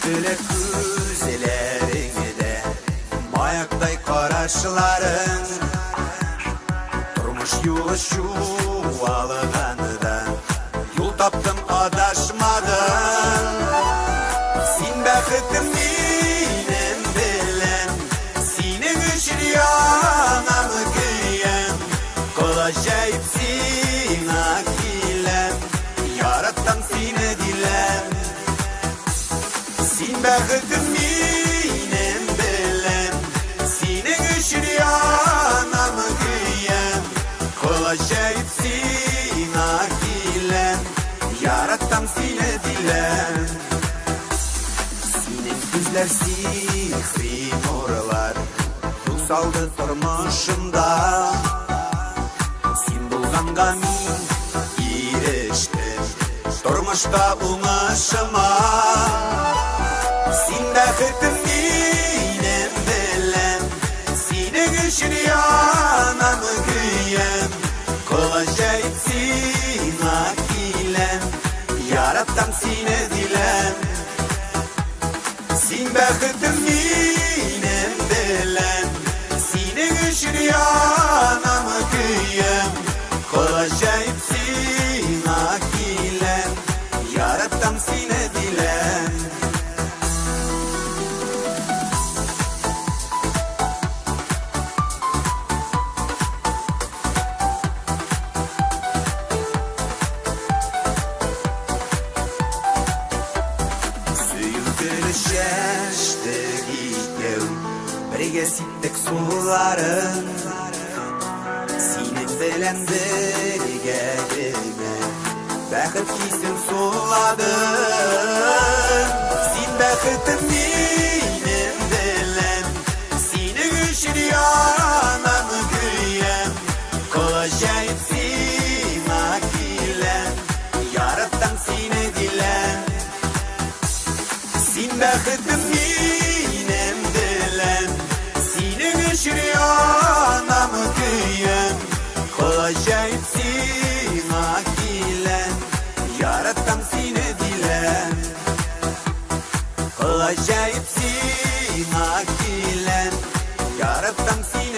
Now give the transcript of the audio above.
Söyle güzellerine de mayakтай karışların, turmuş yolu şu alığanıdan yol taptım adaşmadan. Sen bәхетім менен білем, сенің үшін янамы күйем, қол ажайып сен акилем, яраттым сені дилем. Sen bәхетім менен білем, сенің үшін янамы күйем, қол ажайып сен акилем, яраттым seni дилем. Güzler sihri nurlar Ruh saldı turmuşumda. Sen bulğanға мен eriştim Turmuşta uңышыma. Sen bәхетім менен білем, сенің үшін янамы күйем, қол ажайып сен акилем, яраттым seni дилем. Sen bәхетім менен білем, сенің үшін янамы күйем, қол ажайып сен акилем, яраттым seni дилем. Şeştik ikеу, бірге ситтік суларын, сенің білем бірге бірге бәхет кисін суладың. Sen bәхетім менен білем, сенің үшін янамы күйем, қол ажайып сен акилем, яраттым seni дилем. Sen bәхетім менен білем, сенің үшін янамы күйем, қол ажайып сен акилем, яраттым seni дилем. Қол ажайып сен акилем, яраттым seni